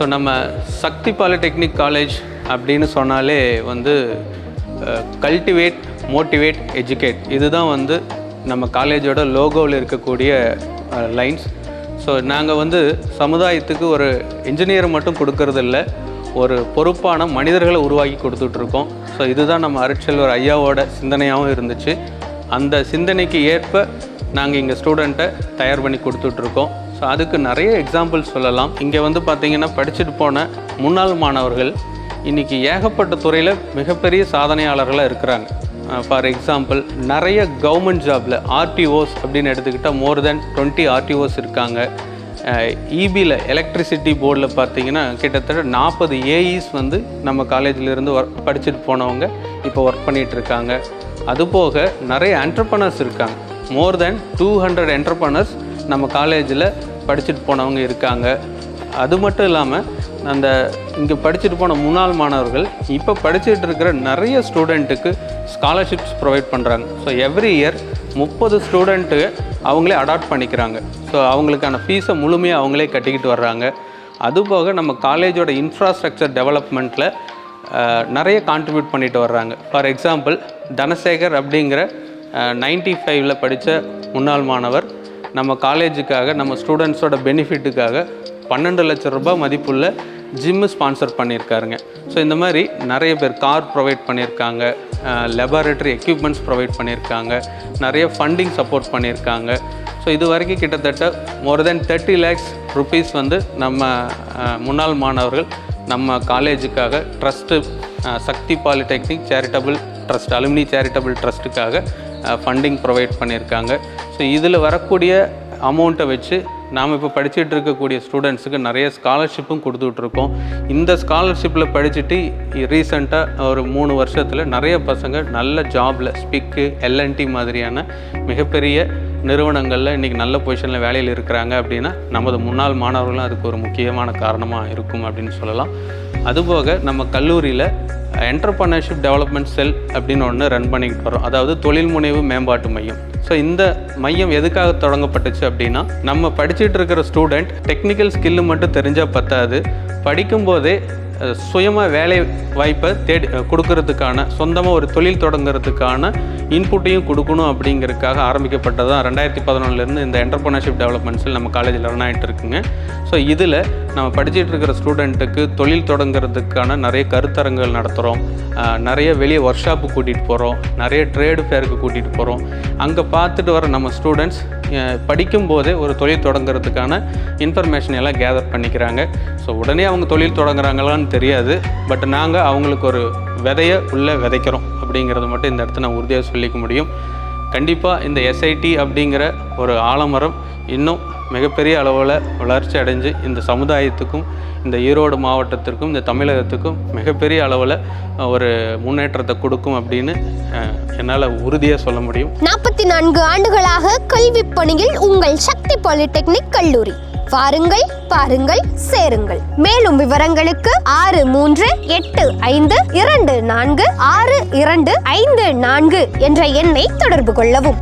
So நம்ம சக்தி polytechnic college அப்படின்னு சொன்னாலே வந்து கல்டிவேட், மோட்டிவேட், எஜுகேட் இதுதான் வந்து நம்ம காலேஜோட லோகோவில் இருக்கக்கூடிய லைன்ஸ். ஸோ நாங்கள் வந்து சமுதாயத்துக்கு ஒரு இன்ஜினியரை மட்டும் கொடுக்கறதில்ல, ஒரு பொறுப்பான மனிதர்களை உருவாக்கி கொடுத்துட்ருக்கோம். ஸோ இதுதான் நம்ம அருட்செல்வர் ஐயாவோட சிந்தனையாகவும் இருந்துச்சு. அந்த சிந்தனைக்கு ஏற்ப நாங்கள் இங்கே ஸ்டூடெண்ட்டை தயார் பண்ணி கொடுத்துட்ருக்கோம். ஸோ அதுக்கு நிறைய எக்ஸாம்பிள்ஸ் சொல்லலாம். இங்கே வந்து பார்த்திங்கன்னா படிச்சுட்டு போன முன்னாள் மாணவர்கள் இன்றைக்கி ஏகப்பட்ட துறையில் மிகப்பெரிய சாதனையாளர்களாக இருக்கிறாங்க. ஃபார் எக்ஸாம்பிள் நிறைய கவர்மெண்ட் ஜாபில் ஆர்டிஓஸ் அப்படின்னு எடுத்துக்கிட்டால் மோர் தென் 20 ஆர்டிஓஸ் இருக்காங்க. இபியில் எலக்ட்ரிசிட்டி போர்டில் பார்த்திங்கன்னா கிட்டத்தட்ட 40 ஏஇஸ் வந்து நம்ம காலேஜிலேருந்து படிச்சுட்டு போனவங்க இப்போ ஒர்க் பண்ணிகிட்ருக்காங்க. அதுபோக நிறைய என்டர்ப்ரனர்ஸ் இருக்காங்க. மோர் தென் 200 என்டர்ப்ரனர்ஸ் நம்ம காலேஜில் படிச்சுட்டு போனவங்க இருக்காங்க. அது மட்டும் இல்லாமல் அந்த இங்கே படிச்சுட்டு போன முன்னாள் மாணவர்கள் இப்போ படிச்சுட்டு இருக்கிற நிறைய ஸ்டூடெண்ட்டுக்கு ஸ்காலர்ஷிப்ஸ் ப்ரொவைட் பண்ணுறாங்க. ஸோ எவ்ரி இயர் 30 ஸ்டூடெண்ட்டு அவங்களே அடாப்ட் பண்ணிக்கிறாங்க. ஸோ அவங்களுக்கான ஃபீஸை முழுமையாக அவங்களே கட்டிக்கிட்டு வர்றாங்க. அதுபோக நம்ம காலேஜோட இன்ஃப்ராஸ்ட்ரக்சர் டெவலப்மெண்ட்டில் நிறைய கான்ட்ரிபியூட் பண்ணிட்டு வர்றாங்க. ஃபார் எக்ஸாம்பிள் தனசேகர் அப்படிங்கிற 95ல் படித்த முன்னாள் மாணவர் நம்ம காலேஜுக்காக, நம்ம ஸ்டூடெண்ட்ஸோட பெனிஃபிட்டுக்காக 12 லட்சம் ரூபாய் மதிப்புள்ள ஜிம்மு ஸ்பான்சர் பண்ணியிருக்காருங்க. ஸோ இந்த மாதிரி நிறைய பேர் கார் ப்ரொவைட் பண்ணியிருக்காங்க, லெபார்ட்டரி எக்யூப்மெண்ட்ஸ் ப்ரொவைட் பண்ணியிருக்காங்க, நிறைய ஃபண்டிங் சப்போர்ட் பண்ணியிருக்காங்க. ஸோ இது வரைக்கும் கிட்டத்தட்ட மோர் தென் 30 lakhs ருபீஸ் வந்து நம்ம முன்னாள் மாணவர்கள் நம்ம காலேஜுக்காக trust Sakthi polytechnic charitable trust, alumni charitable ட்ரஸ்ட்டுக்காக ஃபண்டிங் ப்ரொவைட் பண்ணியிருக்காங்க. ஸோ இதில் வரக்கூடிய அமௌண்ட்டை வச்சு நாம் இப்போ படிச்சுட்டு இருக்கக்கூடிய ஸ்டூடெண்ட்ஸுக்கு நிறைய ஸ்காலர்ஷிப்பும் கொடுத்துட்ருக்கோம். இந்த ஸ்காலர்ஷிப்பில் படிச்சுட்டு ரீசெண்டாக ஒரு 3 வருஷத்தில் நிறைய பசங்க நல்ல ஜாபில் ஸ்பிக்கு, எல்என்டி மாதிரியான மிகப்பெரிய நிறுவனங்களில் இன்றைக்கி நல்ல பொசிஷனில் வேலையில் இருக்கிறாங்க. அப்படின்னா நமது முன்னாள் மாணவர்களும் அதுக்கு ஒரு முக்கியமான காரணமாக இருக்கும் அப்படின்னு சொல்லலாம். அதுபோக நம்ம கல்லூரியில் என்டர்ப்ரனர்ஷிப் டெவலப்மெண்ட் செல் அப்படின்னு ஒன்று ரன் பண்ணிக்கிட்டு வரோம். அதாவது தொழில் முனைவு மேம்பாட்டு மையம். ஸோ இந்த மையம் எதுக்காக தொடங்கப்பட்டுச்சு அப்படின்னா, நம்ம படிச்சுட்டு இருக்கிற ஸ்டூடெண்ட் டெக்னிக்கல் ஸ்கில்லு மட்டும் தெரிஞ்சால் பத்தாது, படிக்கும்போதே சுயமாக வேலை வாய்ப்பை கொடுக்கறதுக்கான, சொந்தமாக ஒரு தொழில் தொடங்குறதுக்கான இன்புட்டையும் கொடுக்கணும் அப்படிங்கிறதுக்காக ஆரம்பிக்கப்பட்டதான் 2011 இந்த என்டர்ப்ரனர்ஷிப் டெவலப்மெண்ட்ஸில் நம்ம காலேஜில் ரன் ஆகிட்டு இருக்குங்க. ஸோ இதில் நம்ம படிச்சுட்டு இருக்கிற ஸ்டூடெண்ட்டுக்கு தொழில் தொடங்குறதுக்கான நிறைய கருத்தரங்குகள் நடத்துகிறோம், நிறைய வெளியே ஒர்க் ஷாப்பு கூட்டிகிட்டு போகிறோம், நிறைய ட்ரேடு ஃபேருக்கு கூட்டிகிட்டு போகிறோம். அங்கே பார்த்துட்டு வர நம்ம ஸ்டூடெண்ட்ஸ் படிக்கும்போதே ஒரு தொழில் தொடங்குறதுக்கான இன்ஃபர்மேஷன் எல்லாம் கேதர் பண்ணிக்கிறாங்க. ஸோ உடனே அவங்க தொழில் தொடங்குறாங்களான்னு தெரியாது, பட் நாங்கள் அவங்களுக்கு ஒரு விதையை உள்ளே விதைக்கிறோம் அப்படிங்கிறது மட்டும் இந்த இடத்துல நான் உறுதியாக சொல்லிக்க முடியும். கண்டிப்பாக இந்த எஸ்ஐடி அப்படிங்கிற ஒரு ஆலமரம் இன்னும் மிகப்பெரிய அளவில் வளர்ச்சி அடைஞ்சு இந்த சமுதாயத்துக்கும், இந்த ஈரோடு மாவட்டத்திற்கும், இந்த தமிழகத்துக்கும் மிகப்பெரிய அளவில் ஒரு முன்னேற்றத்தை கொடுக்கும் அப்படின்னு என்னால் உறுதியாக சொல்ல முடியும். 44 ஆண்டுகளாக கல்வி பணியில் உங்கள் சக்தி பாலிடெக்னிக் கல்லூரி. வாருங்கள், பாருங்கள், சேருங்கள். மேலும் விவரங்களுக்கு 6385246254 என்ற எண்ணை தொடர்பு கொள்ளவும்.